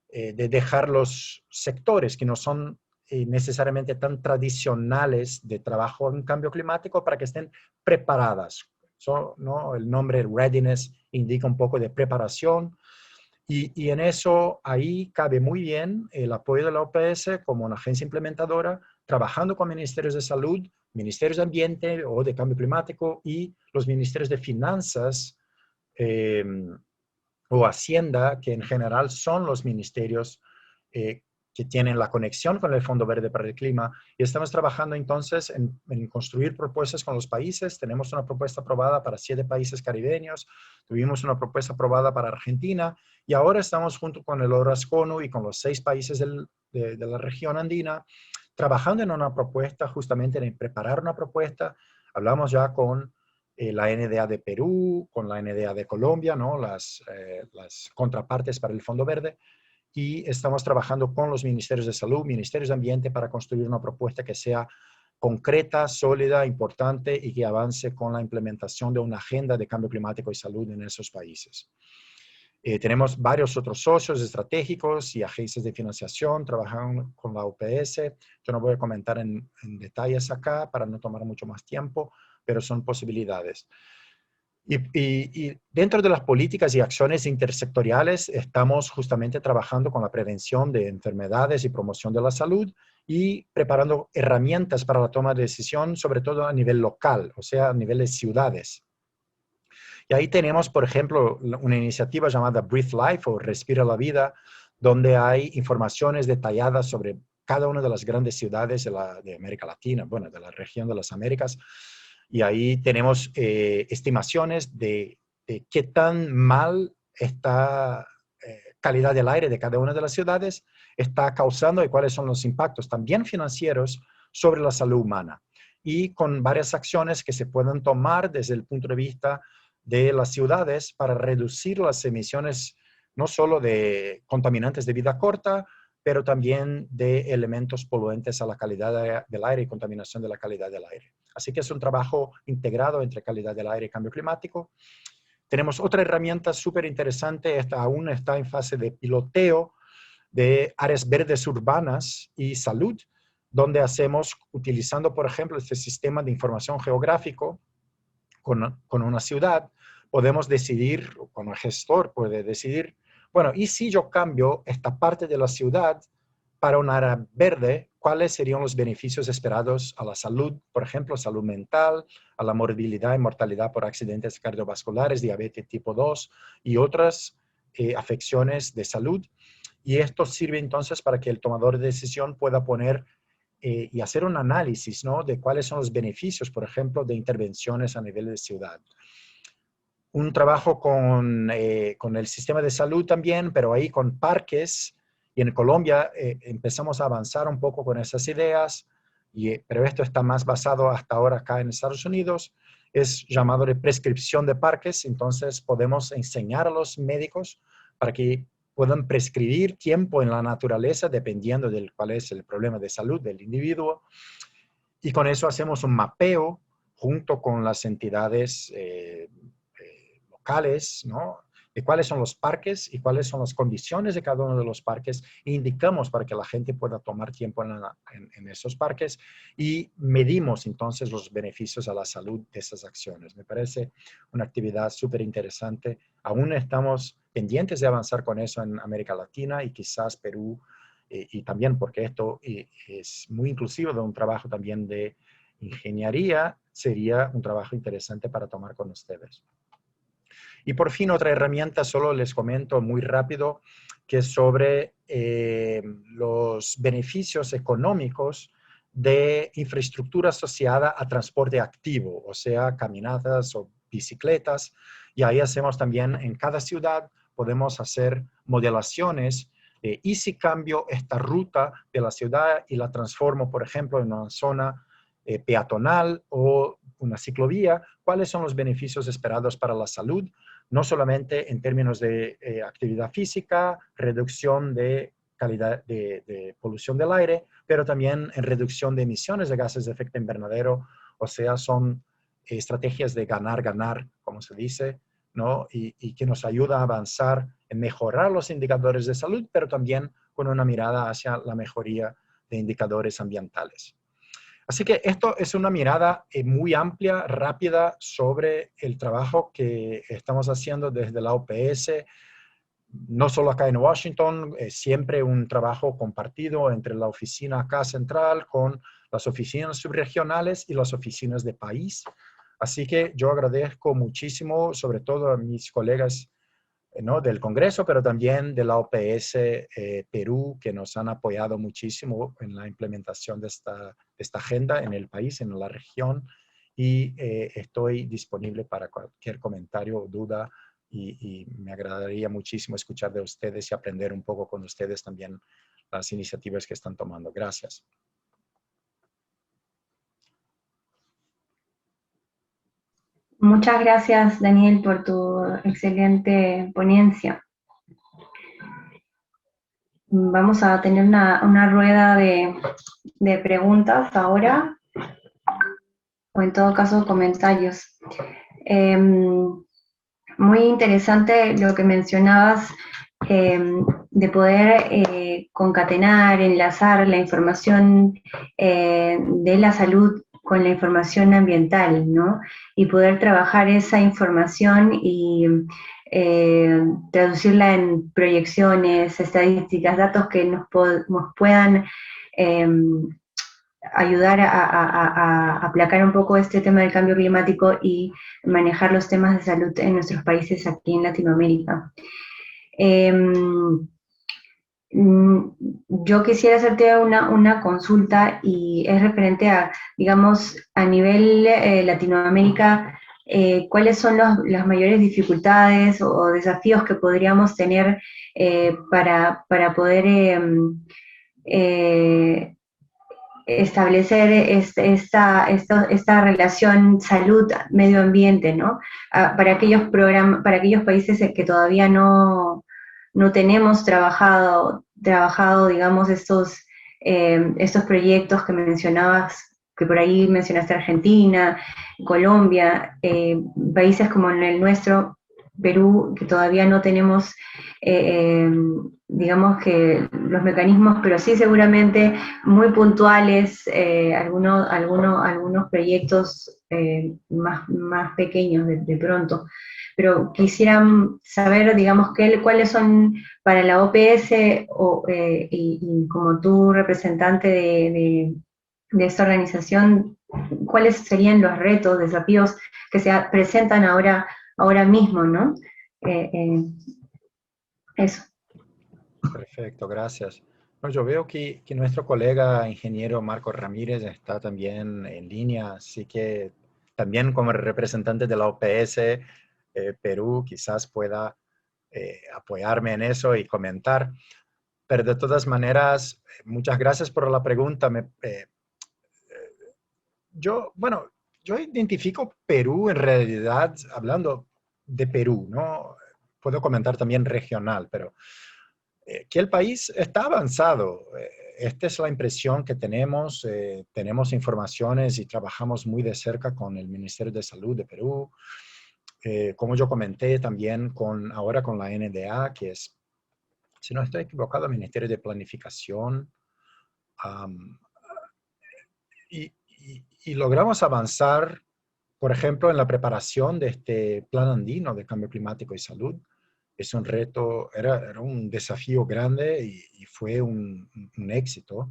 de dejar los sectores que no son necesariamente tan tradicionales de trabajo en cambio climático para que estén preparadas. ¿No? El nombre readiness indica un poco de preparación, y en eso ahí cabe muy bien el apoyo de la OPS como una agencia implementadora, trabajando con ministerios de salud, ministerios de ambiente o de cambio climático, y los ministerios de finanzas o Hacienda, que en general son los ministerios que tienen la conexión con el Fondo Verde para el Clima. Y estamos trabajando entonces en construir propuestas con los países. Tenemos una propuesta aprobada para 7 países caribeños, tuvimos una propuesta aprobada para Argentina, y ahora estamos junto con el ORASCONU y con los 6 países de la región andina, trabajando en una propuesta, justamente en preparar una propuesta. Hablamos ya con la NDA de Perú, con la NDA de Colombia, ¿no? Las contrapartes para el Fondo Verde, y estamos trabajando con los ministerios de salud, ministerios de ambiente, para construir una propuesta que sea concreta, sólida, importante y que avance con la implementación de una agenda de cambio climático y salud en esos países. Tenemos varios otros socios estratégicos y agencias de financiación trabajando con la UPS. Yo no voy a comentar en detalles acá para no tomar mucho más tiempo, pero son posibilidades. Y dentro de las políticas y acciones intersectoriales estamos justamente trabajando con la prevención de enfermedades y promoción de la salud y preparando herramientas para la toma de decisión, sobre todo a nivel local, o sea, a nivel de ciudades. Y ahí tenemos, por ejemplo, una iniciativa llamada Breathe Life o Respira la Vida, donde hay informaciones detalladas sobre cada una de las grandes ciudades de América Latina, bueno, de la región de las Américas. Y ahí tenemos estimaciones de qué tan mal esta calidad del aire de cada una de las ciudades está causando y cuáles son los impactos también financieros sobre la salud humana. Y con varias acciones que se pueden tomar desde el punto de vista de las ciudades para reducir las emisiones no solo de contaminantes de vida corta, pero también de elementos poluentes a la calidad del aire y contaminación de la calidad del aire. Así que es un trabajo integrado entre calidad del aire y cambio climático. Tenemos otra herramienta súper interesante, esta aún está en fase de piloteo de áreas verdes urbanas y salud, donde hacemos, utilizando por ejemplo este sistema de información geográfico con una ciudad, podemos decidir, o con el gestor puede decidir, bueno, ¿y si yo cambio esta parte de la ciudad para un área verde? ¿Cuáles serían los beneficios esperados a la salud, por ejemplo, salud mental, a la morbilidad y mortalidad por accidentes cardiovasculares, diabetes tipo 2 y otras afecciones de salud? Y esto sirve entonces para que el tomador de decisión pueda poner y hacer un análisis, ¿no?, de cuáles son los beneficios, por ejemplo, de intervenciones a nivel de ciudad. Un trabajo con el sistema de salud también, pero ahí con parques. Y en Colombia empezamos a avanzar un poco con esas ideas, pero esto está más basado hasta ahora acá en Estados Unidos. Es llamado de prescripción de parques. Entonces podemos enseñar a los médicos para que puedan prescribir tiempo en la naturaleza dependiendo de cuál es el problema de salud del individuo. Y con eso hacemos un mapeo junto con las entidades locales, ¿no?, de cuáles son los parques y cuáles son las condiciones de cada uno de los parques. E indicamos para que la gente pueda tomar tiempo en esos parques y medimos entonces los beneficios a la salud de esas acciones. Me parece una actividad súper interesante. Aún estamos pendientes de avanzar con eso en América Latina y quizás Perú, y también porque esto es muy inclusivo de un trabajo también de ingeniería, sería un trabajo interesante para tomar con ustedes. Y por fin otra herramienta, solo les comento muy rápido, que es sobre los beneficios económicos de infraestructura asociada a transporte activo, o sea, caminatas o bicicletas. Y ahí hacemos también en cada ciudad, podemos hacer modelaciones. Y si cambio esta ruta de la ciudad y la transformo, por ejemplo, en una zona peatonal o una ciclovía, ¿cuáles son los beneficios esperados para la salud? No solamente en términos de actividad física, reducción de calidad de polución del aire, pero también en reducción de emisiones de gases de efecto invernadero. O sea, son estrategias de ganar, como se dice, ¿no? Y que nos ayuda a avanzar en mejorar los indicadores de salud, pero también con una mirada hacia la mejoría de indicadores ambientales. Así que esto es una mirada muy amplia, rápida, sobre el trabajo que estamos haciendo desde la OPS, no solo acá en Washington, siempre un trabajo compartido entre la oficina acá central con las oficinas subregionales y las oficinas de país. Así que yo agradezco muchísimo, sobre todo a mis colegas, ¿no?, del Congreso, pero también de la OPS Perú, que nos han apoyado muchísimo en la implementación de esta agenda en el país, en la región, y estoy disponible para cualquier comentario o duda, y me agradaría muchísimo escuchar de ustedes y aprender un poco con ustedes también las iniciativas que están tomando. Gracias. Muchas gracias, Daniel, por tu excelente ponencia. Vamos a tener una rueda de preguntas ahora. o en todo caso comentarios. Muy interesante lo que mencionabas de poder concatenar, enlazar la información de la salud con la información ambiental, ¿no? Y poder trabajar esa información y traducirla en proyecciones, estadísticas, datos que nos puedan ayudar a aplacar un poco este tema del cambio climático y manejar los temas de salud en nuestros países aquí en Latinoamérica. Yo quisiera hacerte una consulta y es referente a, digamos, a nivel Latinoamérica, ¿cuáles son las mayores dificultades o desafíos que podríamos tener para poder eh, establecer esta relación salud-medio ambiente, ¿no? Para para aquellos países que todavía no tenemos trabajado, digamos, estos proyectos que mencionabas, que por ahí mencionaste Argentina, Colombia, países como en el nuestro, Perú, que todavía no tenemos, digamos que los mecanismos, pero sí seguramente muy puntuales, algunos proyectos más pequeños de pronto. Pero quisieran saber, digamos, cuáles son para la OPS y como tú representante de esta organización, cuáles serían los retos, desafíos que se presentan ahora mismo, ¿no? Eso. Perfecto, gracias. No, yo veo que nuestro colega ingeniero Marco Ramírez está también en línea, así que también como representante de la OPS Perú quizás pueda apoyarme en eso y comentar. Pero de todas maneras, muchas gracias por la pregunta. Bueno, yo identifico Perú en realidad, hablando de Perú, ¿no? Puedo comentar también regional, pero que el país está avanzado. Esta es la impresión que tenemos. Tenemos informaciones y trabajamos muy de cerca con el Ministerio de Salud de Perú. Como yo comenté también ahora con la NDA, que es, si no estoy equivocado, el Ministerio de Planificación. Um, y logramos avanzar, por ejemplo, en la preparación de este Plan Andino de Cambio Climático y Salud. Es un reto, era un desafío grande y fue un éxito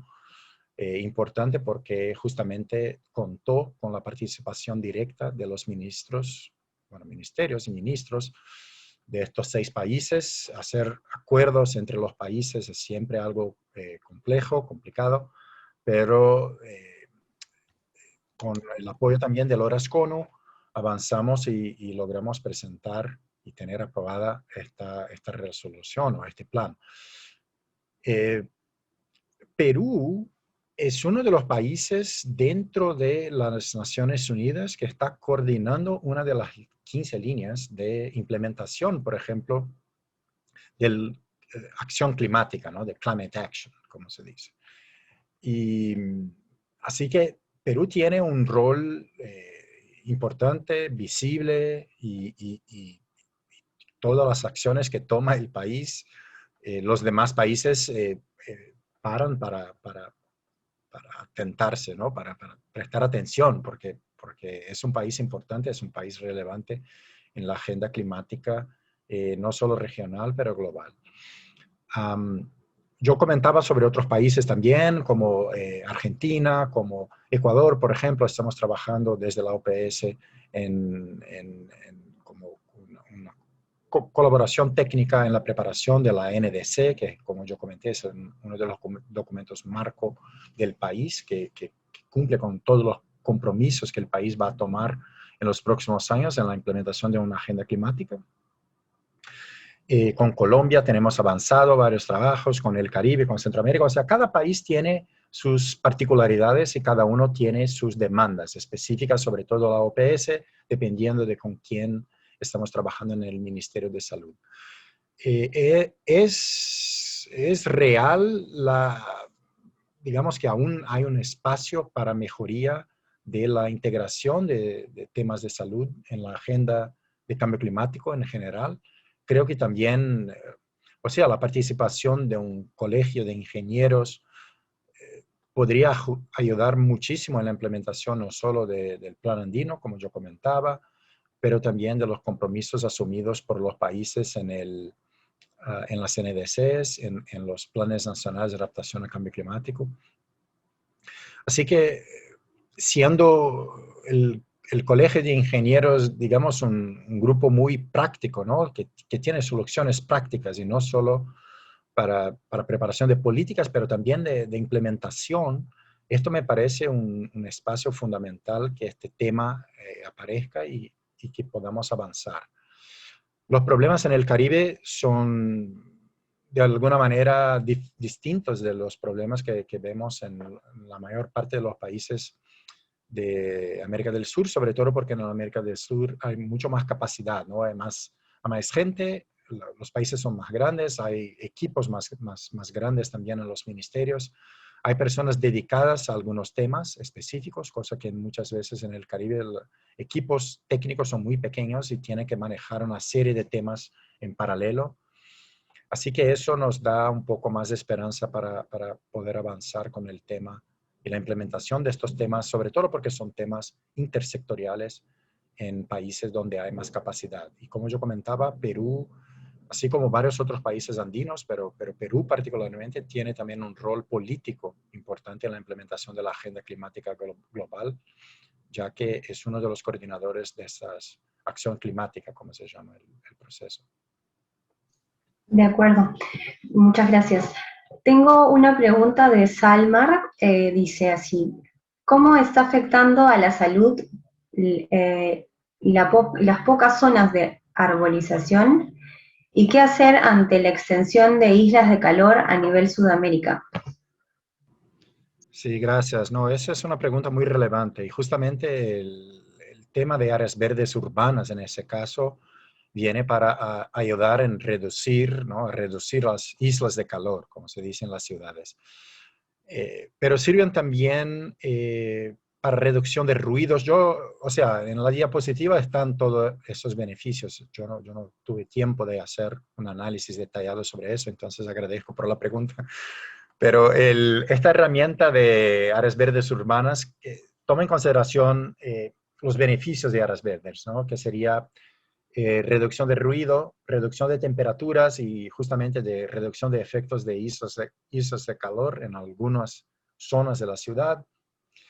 importante porque justamente contó con la participación directa de los ministros, bueno, ministerios y ministros de estos 6 países. Hacer acuerdos entre los países es siempre algo complejo, complicado, pero con el apoyo también del ORASCONU avanzamos y logramos presentar y tener aprobada esta resolución o este plan. Perú es uno de los países dentro de las Naciones Unidas que está coordinando una de las 15 líneas de implementación, por ejemplo, de acción climática, ¿no? De climate action, como se dice. Y así que Perú tiene un rol importante, visible y todas las acciones que toma el país, los demás países paran para atentarse, ¿no? Para prestar atención, porque es un país importante, es un país relevante en la agenda climática, no solo regional, pero global. Yo comentaba sobre otros países también, como Argentina, como Ecuador, por ejemplo. Estamos trabajando desde la OPS como una colaboración técnica en la preparación de la NDC, que como yo comenté es uno de los documentos marco del país, que cumple con todos los compromisos que el país va a tomar en los próximos años en la implementación de una agenda climática. Con Colombia tenemos avanzado varios trabajos, con el Caribe, con Centroamérica. O sea, cada país tiene sus particularidades y cada uno tiene sus demandas específicas, sobre todo la OPS, dependiendo de con quién estamos trabajando en el Ministerio de Salud. Es real digamos que aún hay un espacio para mejoría de la integración de temas de salud en la agenda de cambio climático en general. Creo que también, o sea, la participación de un colegio de ingenieros podría ayudar muchísimo en la implementación no solo del Plan Andino, como yo comentaba, pero también de los compromisos asumidos por los países en las NDCs, en los planes nacionales de adaptación al cambio climático. Así que, siendo el Colegio de Ingenieros, digamos, un grupo muy práctico, ¿no? Que tiene soluciones prácticas y no solo para preparación de políticas, pero también de implementación. Esto me parece un espacio fundamental que este tema aparezca y que podamos avanzar. Los problemas en el Caribe son de alguna manera distintos de los problemas que vemos en la mayor parte de los países de América del Sur, sobre todo porque en América del Sur hay mucho más capacidad, ¿no? Hay más gente, los países son más grandes, hay equipos más grandes también en los ministerios, hay personas dedicadas a algunos temas específicos, cosa que muchas veces en el Caribe equipos técnicos son muy pequeños y tienen que manejar una serie de temas en paralelo. Así que eso nos da un poco más de esperanza para poder avanzar con el tema y la implementación de estos temas, sobre todo porque son temas intersectoriales en países donde hay más capacidad. Y como yo comentaba, Perú, así como varios otros países andinos, pero Perú particularmente tiene también un rol político importante en la implementación de la agenda climática global, ya que es uno de los coordinadores de esa acción climática, como se llama el proceso. De acuerdo, muchas gracias. Tengo una pregunta de Salmar, dice así: ¿cómo está afectando a la salud las pocas zonas de arbolización y qué hacer ante la extensión de islas de calor a nivel Sudamérica? Sí, gracias. No, esa es una pregunta muy relevante y justamente el tema de áreas verdes urbanas en ese caso viene para ayudar en reducir, ¿no? A reducir las islas de calor, como se dice en las ciudades. Pero sirven también para reducción de ruidos. O sea, en la diapositiva están todos esos beneficios. Yo no tuve tiempo de hacer un análisis detallado sobre eso, entonces agradezco por la pregunta. Pero esta herramienta de áreas verdes urbanas toma en consideración los beneficios de áreas verdes, ¿no? Que sería reducción de ruido, reducción de temperaturas y justamente de reducción de efectos de islas de calor en algunas zonas de la ciudad.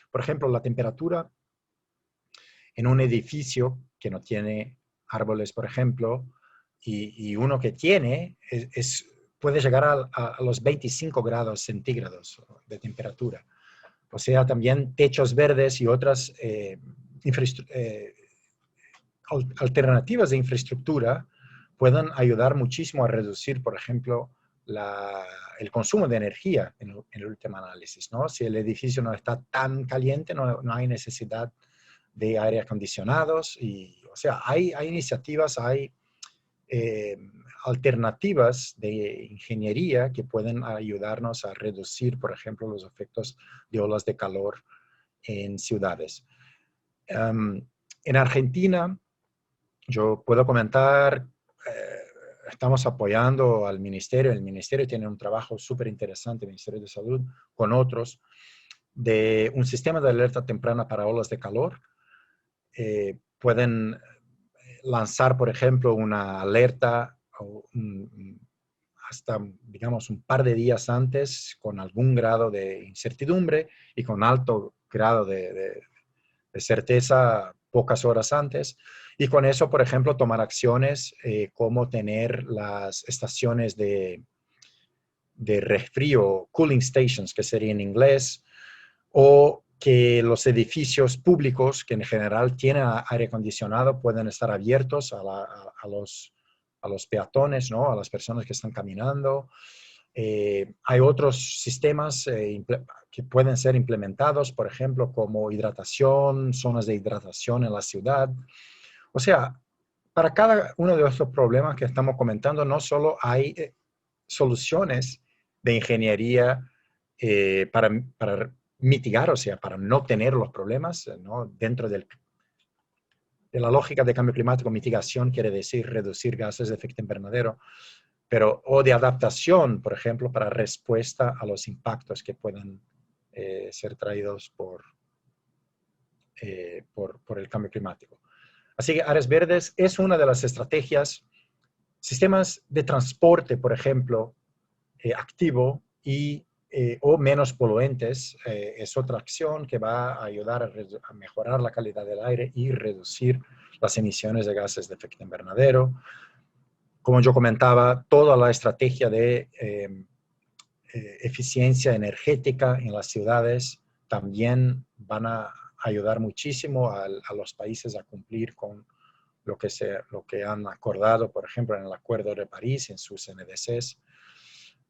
Por ejemplo, la temperatura en un edificio que no tiene árboles, por ejemplo, y uno que tiene, puede llegar a los 25 grados centígrados de temperatura. O sea, también techos verdes y otras alternativas de infraestructura pueden ayudar muchísimo a reducir, por ejemplo, el consumo de energía en el último análisis, ¿no? Si el edificio no está tan caliente, no hay necesidad de aire acondicionados. O sea, hay iniciativas, hay alternativas de ingeniería que pueden ayudarnos a reducir, por ejemplo, los efectos de olas de calor en ciudades. En Argentina, yo puedo comentar, estamos apoyando al ministerio. El ministerio tiene un trabajo súper interesante, el Ministerio de Salud, con otros, de un sistema de alerta temprana para olas de calor. Pueden lanzar, por ejemplo, una alerta hasta, digamos, un par de días antes con algún grado de incertidumbre y con alto grado de certeza pocas horas antes. Y con eso, por ejemplo, tomar acciones como tener las estaciones de resfrío, cooling stations, que sería en inglés, o que los edificios públicos, que en general tienen aire acondicionado, pueden estar abiertos a los peatones, ¿no? A las personas que están caminando. Hay otros sistemas que pueden ser implementados, por ejemplo, como hidratación, zonas de hidratación en la ciudad. O sea, para cada uno de estos problemas que estamos comentando, no solo hay soluciones de ingeniería para mitigar, o sea, para no tener los problemas, ¿no? Dentro de la lógica de cambio climático, mitigación quiere decir reducir gases de efecto invernadero, pero o de adaptación, por ejemplo, para respuesta a los impactos que puedan ser traídos por el cambio climático. Así que áreas verdes es una de las estrategias. Sistemas de transporte, por ejemplo, activo o menos poluentes, es otra acción que va a ayudar a mejorar la calidad del aire y reducir las emisiones de gases de efecto invernadero. Como yo comentaba, toda la estrategia de eficiencia energética en las ciudades también van a ayudar muchísimo a los países a cumplir con lo que han acordado, por ejemplo, en el Acuerdo de París, en sus NDCs.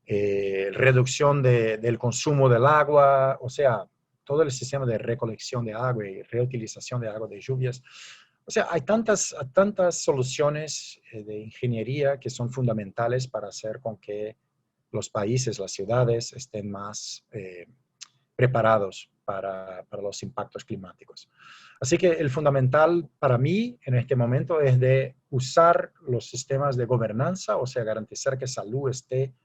Reducción del consumo del agua, o sea, todo el sistema de recolección de agua y reutilización de agua de lluvias. O sea, hay tantas soluciones de ingeniería que son fundamentales para hacer con que los países, las ciudades estén más preparados para los impactos climáticos. Así que el fundamental para mí en este momento es de usar los sistemas de gobernanza, o sea, garantizar que salud esté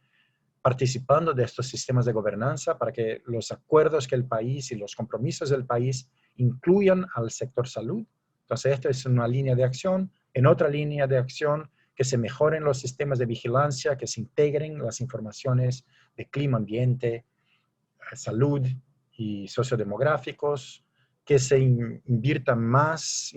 participando de estos sistemas de gobernanza para que los acuerdos que el país y los compromisos del país incluyan al sector salud. Entonces, esto es una línea de acción. En otra línea de acción, que se mejoren los sistemas de vigilancia, que se integren las informaciones de clima, ambiente, salud y sociodemográficos, que se invierta más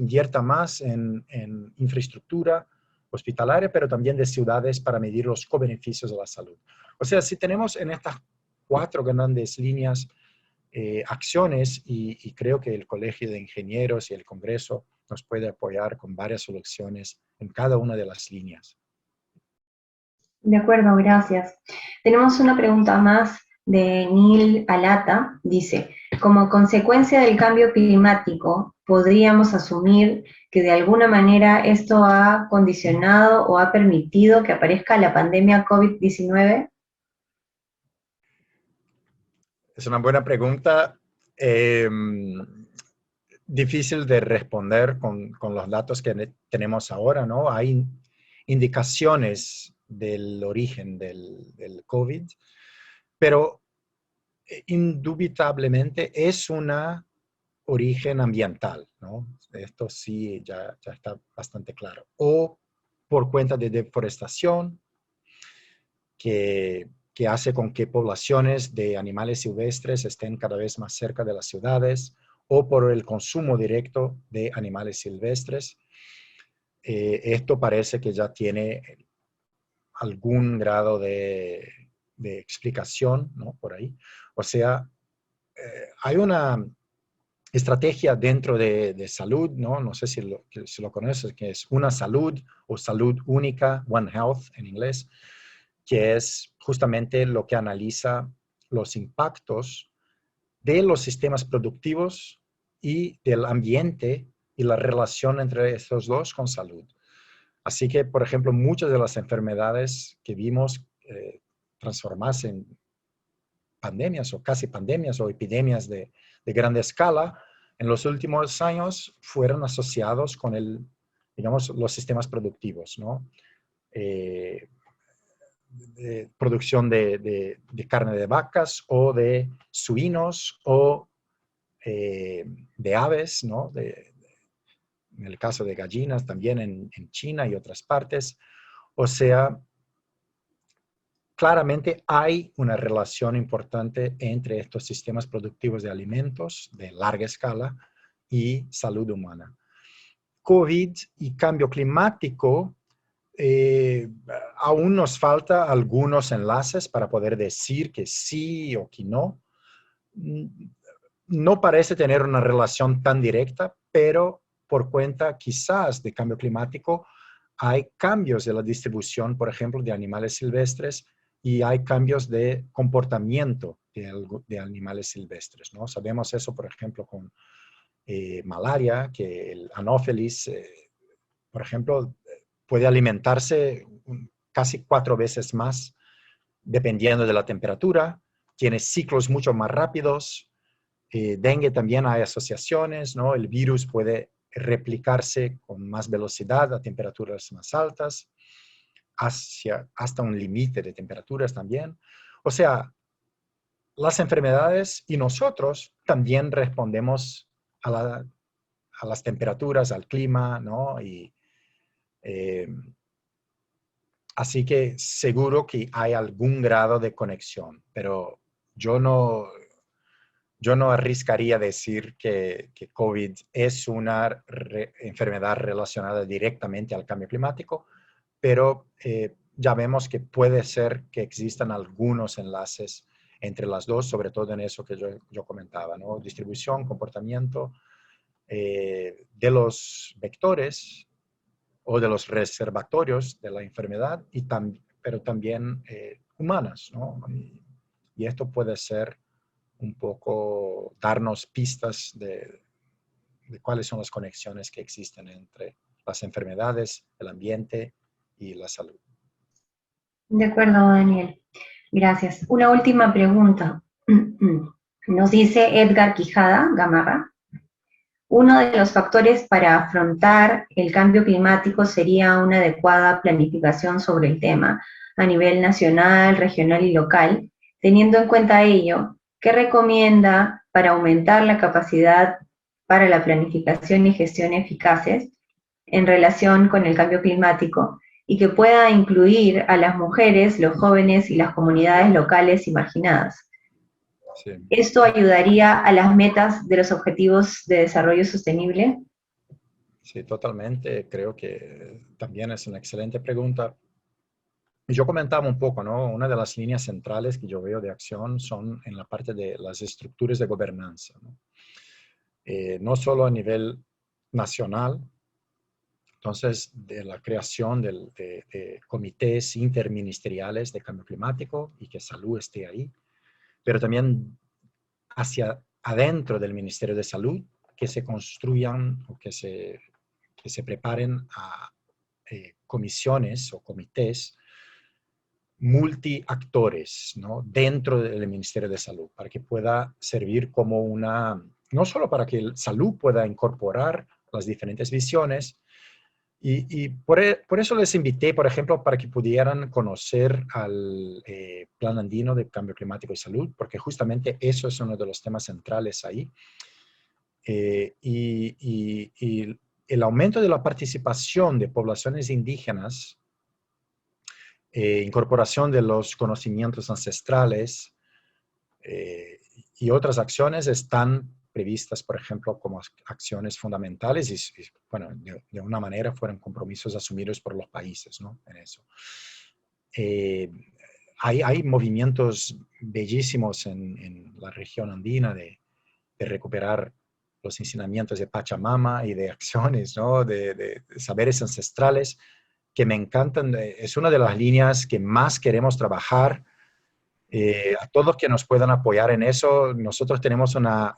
en infraestructura hospitalaria, pero también de ciudades para medir los co-beneficios de la salud. O sea, si tenemos en estas 4 grandes líneas acciones, y creo que el Colegio de Ingenieros y el Congreso nos puede apoyar con varias soluciones en cada una de las líneas. De acuerdo, gracias. Tenemos una pregunta más de Neil Alata. Dice, como consecuencia del cambio climático, ¿podríamos asumir que de alguna manera esto ha condicionado o ha permitido que aparezca la pandemia COVID-19? Es una buena pregunta. Difícil de responder con los datos que tenemos ahora, ¿no? Hay indicaciones del origen del COVID, pero indubitablemente es un origen ambiental, ¿no? Esto sí ya está bastante claro. O por cuenta de deforestación, que hace con que poblaciones de animales silvestres estén cada vez más cerca de las ciudades, o por el consumo directo de animales silvestres. Esto parece que ya tiene algún grado de explicación, ¿no? Por ahí. O sea, hay una estrategia dentro de salud, ¿no? No sé si lo conoces, que es Una Salud o Salud Única, One Health en inglés, que es justamente lo que analiza los impactos de los sistemas productivos y del ambiente y la relación entre estos dos con salud. Así que, por ejemplo, muchas de las enfermedades que vimos transformarse en pandemias o casi pandemias o epidemias de grande escala en los últimos años fueron asociados con los sistemas productivos, ¿no? De producción de carne de vacas o de suinos o de aves, ¿no? En el caso de gallinas, también en China y otras partes. O sea, claramente hay una relación importante entre estos sistemas productivos de alimentos de larga escala y salud humana. COVID y cambio climático, aún nos falta algunos enlaces para poder decir que sí o que no. No parece tener una relación tan directa, pero por cuenta quizás de cambio climático hay cambios de la distribución, por ejemplo, de animales silvestres, y hay cambios de comportamiento de animales silvestres, ¿no? Sabemos eso, por ejemplo, con malaria, que el Anopheles, por ejemplo, puede alimentarse casi 4 veces más dependiendo de la temperatura, tiene ciclos mucho más rápidos, Dengue también hay asociaciones, ¿no? El virus puede replicarse con más velocidad a temperaturas más altas, hasta un límite de temperaturas también. O sea, las enfermedades y nosotros también respondemos a las temperaturas, al clima, ¿no? Eh, Así que seguro que hay algún grado de conexión, pero yo no, yo no arriscaría decir que COVID es una enfermedad relacionada directamente al cambio climático, pero ya vemos que puede ser que existan algunos enlaces entre las dos, sobre todo en eso que yo comentaba, ¿no? Distribución, comportamiento de los vectores o de los reservatorios de la enfermedad, pero también humanas, ¿no? Y esto puede ser un poco darnos pistas de cuáles son las conexiones que existen entre las enfermedades, el ambiente y la salud. De acuerdo, Daniel. Gracias. Una última pregunta. Nos dice Edgar Quijada Gamarra. Uno de los factores para afrontar el cambio climático sería una adecuada planificación sobre el tema a nivel nacional, regional y local. Teniendo en cuenta ello, ¿qué recomienda para aumentar la capacidad para la planificación y gestión eficaces en relación con el cambio climático y que pueda incluir a las mujeres, los jóvenes y las comunidades locales y marginadas? Sí. ¿Esto ayudaría a las metas de los objetivos de desarrollo sostenible? Sí, totalmente. Creo que también es una excelente pregunta. Yo comentaba un poco, ¿no? Una de las líneas centrales que yo veo de acción son en la parte de las estructuras de gobernanza, ¿no? No solo a nivel nacional, entonces de la creación de comités interministeriales de cambio climático y que salud esté ahí, pero también hacia adentro del Ministerio de Salud, que se construyan o que se preparen a comisiones o comités multiactores, ¿no? Dentro del Ministerio de Salud, para que pueda servir como no solo para que salud pueda incorporar las diferentes visiones, y por eso les invité, por ejemplo, para que pudieran conocer al Plan Andino de Cambio Climático y Salud, porque justamente eso es uno de los temas centrales ahí. Y el aumento de la participación de poblaciones indígenas, incorporación de los conocimientos ancestrales y otras acciones están previstas, por ejemplo, como acciones fundamentales y bueno, de una manera fueron compromisos asumidos por los países, ¿no? En eso. Hay movimientos bellísimos en la región andina de recuperar los ensinamientos de Pachamama y de acciones, ¿no? de saberes ancestrales que me encantan. Es una de las líneas que más queremos trabajar. A todos que nos puedan apoyar en eso, nosotros tenemos una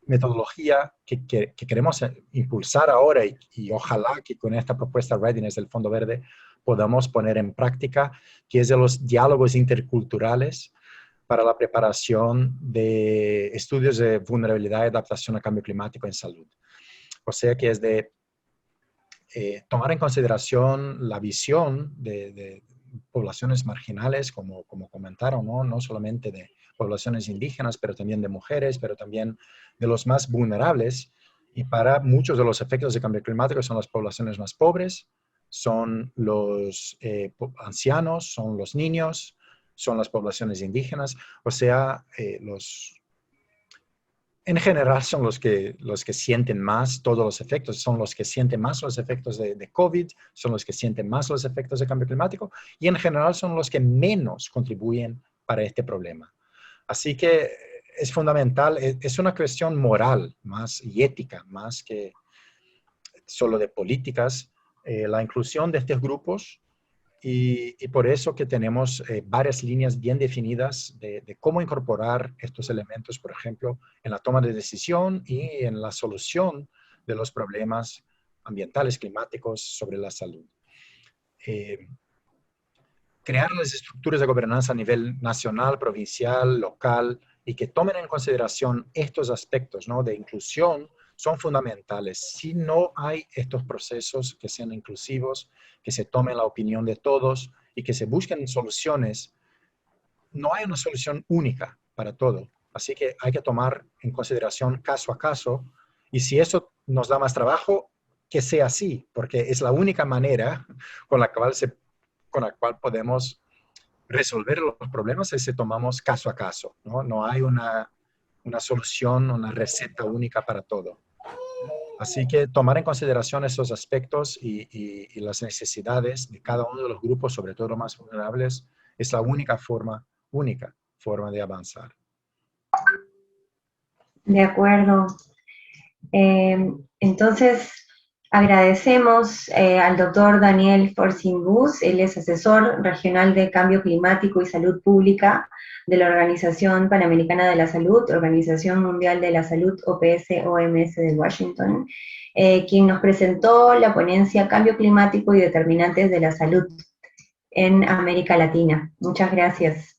metodología que queremos impulsar ahora y ojalá que con esta propuesta Readiness del Fondo Verde podamos poner en práctica, que es de los diálogos interculturales para la preparación de estudios de vulnerabilidad y adaptación al cambio climático en salud. O sea que es de tomar en consideración la visión de poblaciones marginales, como comentaron, ¿no? No solamente de poblaciones indígenas, pero también de mujeres, pero también de los más vulnerables. Y para muchos de los efectos de cambio climático son las poblaciones más pobres, son los ancianos, son los niños, son las poblaciones indígenas, o sea, en general son los que sienten más todos los efectos, son los que sienten más los efectos de COVID, son los que sienten más los efectos de cambio climático y en general son los que menos contribuyen para este problema. Así que es fundamental, es una cuestión moral más y ética, más que solo de políticas, la inclusión de estos grupos. Y por eso que tenemos varias líneas bien definidas de cómo incorporar estos elementos, por ejemplo, en la toma de decisión y en la solución de los problemas ambientales, climáticos, sobre la salud. Crear las estructuras de gobernanza a nivel nacional, provincial, local y que tomen en consideración estos aspectos, ¿no?, de inclusión, son fundamentales. Si no hay estos procesos que sean inclusivos, que se tomen la opinión de todos y que se busquen soluciones, no hay una solución única para todo. Así que hay que tomar en consideración caso a caso, y si eso nos da más trabajo, que sea así, porque es la única manera con la cual podemos resolver los problemas, es si tomamos caso a caso, ¿no? No hay una solución, una receta única para todo. Así que tomar en consideración esos aspectos y las necesidades de cada uno de los grupos, sobre todo los más vulnerables, es la única forma de avanzar. De acuerdo. Entonces, agradecemos al doctor Daniel Forsin-Bus, él es asesor regional de Cambio Climático y Salud Pública de la Organización Panamericana de la Salud, Organización Mundial de la Salud, OPS-OMS de Washington, quien nos presentó la ponencia Cambio Climático y Determinantes de la Salud en América Latina. Muchas gracias.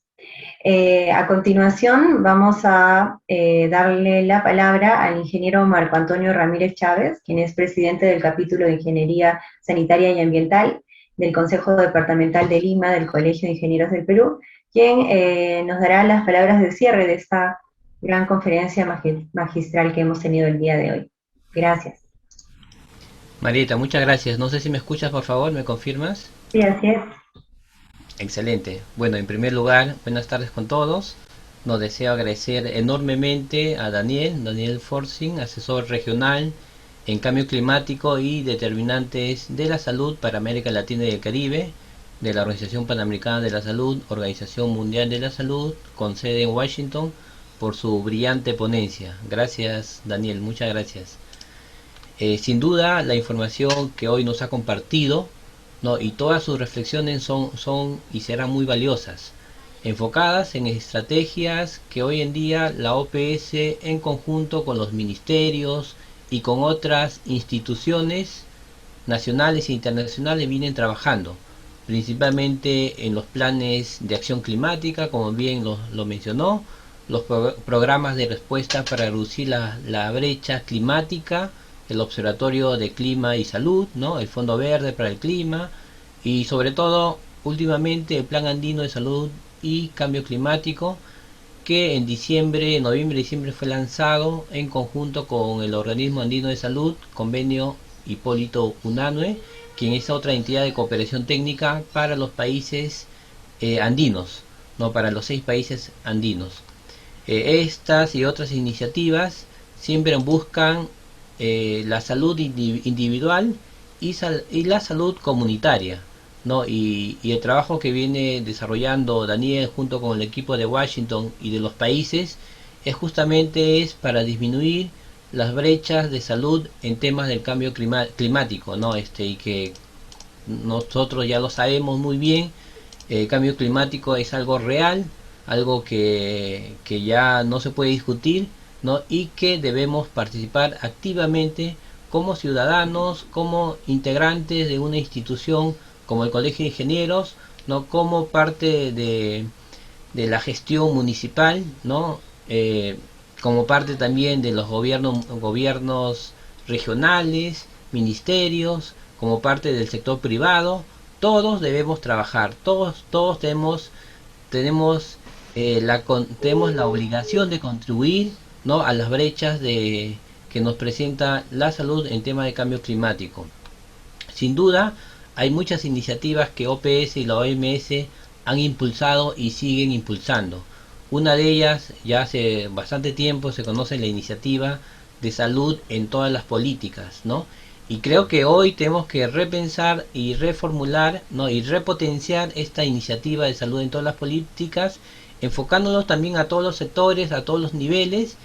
A continuación vamos a darle la palabra al ingeniero Marco Antonio Ramírez Chávez, quien es presidente del capítulo de Ingeniería Sanitaria y Ambiental del Consejo Departamental de Lima del Colegio de Ingenieros del Perú, quien nos dará las palabras de cierre de esta gran conferencia magistral que hemos tenido el día de hoy. Gracias. Marieta, muchas gracias. No sé si me escuchas, por favor, ¿me confirmas? Sí, así es. Excelente. Bueno, en primer lugar, buenas tardes con todos. Nos deseo agradecer enormemente a Daniel Forsin, asesor regional en cambio climático y determinantes de la salud para América Latina y el Caribe, de la Organización Panamericana de la Salud, Organización Mundial de la Salud, con sede en Washington, por su brillante ponencia. Gracias, Daniel, muchas gracias. Sin duda, la información que hoy nos ha compartido, ¿no?, y todas sus reflexiones son y serán muy valiosas, enfocadas en estrategias que hoy en día la OPS, en conjunto con los ministerios y con otras instituciones nacionales e internacionales, vienen trabajando, principalmente en los planes de acción climática, como bien lo mencionó, los programas de respuesta para reducir la brecha climática, el Observatorio de Clima y Salud, ¿no?, el Fondo Verde para el Clima, y sobre todo, últimamente, el Plan Andino de Salud y Cambio Climático, que en noviembre-diciembre fue lanzado en conjunto con el Organismo Andino de Salud, Convenio Hipólito Unanue, quien es otra entidad de cooperación técnica para los países andinos, ¿no?, para los 6 países andinos. Estas y otras iniciativas siempre buscan la salud individual y la salud comunitaria, ¿no? Y el trabajo que viene desarrollando Daniel junto con el equipo de Washington y de los países es justamente para disminuir las brechas de salud en temas del cambio climático, ¿no? Y que nosotros ya lo sabemos muy bien, el cambio climático es algo real, algo que ya no se puede discutir, ¿no?, y que debemos participar activamente como ciudadanos, como integrantes de una institución como el Colegio de Ingenieros, ¿no?, como parte de la gestión municipal, ¿no?, como parte también de los gobiernos regionales, ministerios, como parte del sector privado. Todos debemos trabajar, todos tenemos la obligación de contribuir, ¿no?, a las brechas que nos presenta la salud en tema de cambio climático. Sin duda, hay muchas iniciativas que OPS y la OMS han impulsado y siguen impulsando. Una de ellas, ya hace bastante tiempo, se conoce la iniciativa de salud en todas las políticas, ¿no? Y creo que hoy tenemos que repensar y reformular, ¿no?, y repotenciar esta iniciativa de salud en todas las políticas, enfocándonos también a todos los sectores, a todos los niveles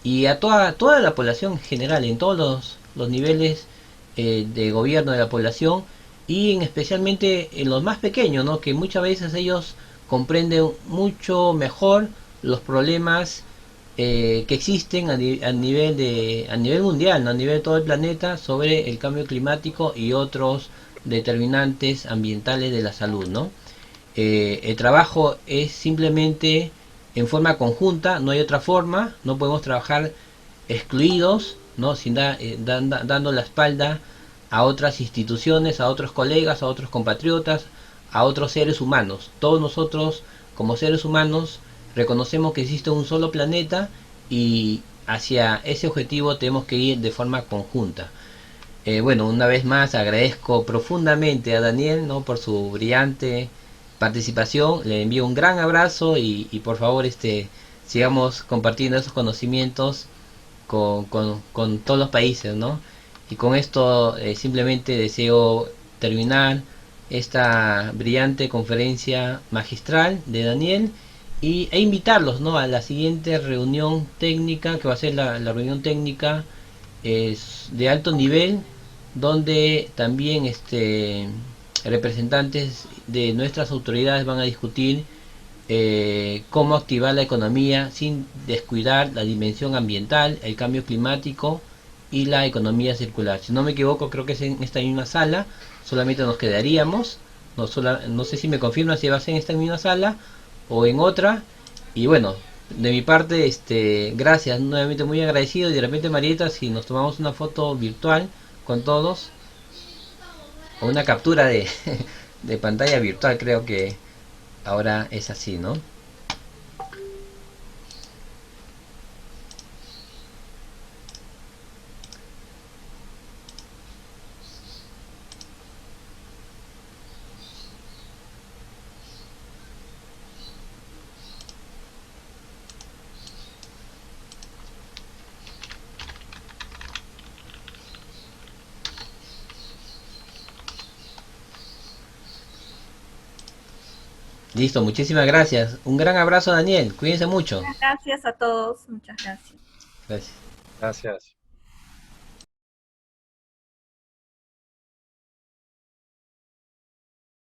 y a toda la población en general, en todos los niveles de gobierno de la población, y especialmente en los más pequeños, ¿no?, que muchas veces ellos comprenden mucho mejor los problemas que existen a nivel mundial, ¿no?, a nivel de todo el planeta, sobre el cambio climático y otros determinantes ambientales de la salud, ¿no? El trabajo es simplemente en forma conjunta, no hay otra forma, no podemos trabajar excluidos, ¿no? Sin dando la espalda a otras instituciones, a otros colegas, a otros compatriotas, a otros seres humanos. Todos nosotros, como seres humanos, reconocemos que existe un solo planeta y hacia ese objetivo tenemos que ir de forma conjunta. Bueno, una vez más agradezco profundamente a Daniel, ¿no? Por su brillante participación. Le envío un gran abrazo y por favor sigamos compartiendo esos conocimientos con todos los países, ¿no? Y con esto simplemente deseo terminar esta brillante conferencia magistral de Daniel e invitarlos, ¿no? A la siguiente reunión técnica, que va a ser la reunión técnica de alto nivel, donde también representantes de nuestras autoridades van a discutir cómo activar la economía sin descuidar la dimensión ambiental, el cambio climático y la economía circular. Si no me equivoco, creo que es en esta misma sala, solamente nos quedaríamos, no sé si me confirma si va a ser en esta misma sala o en otra, y bueno, de mi parte, gracias, nuevamente muy agradecido, y de repente Marieta, si nos tomamos una foto virtual con todos, o una captura de pantalla virtual, creo que ahora es así, ¿no? Listo, muchísimas gracias. Un gran abrazo, Daniel. Cuídense mucho. Gracias a todos, muchas gracias. Gracias. Gracias.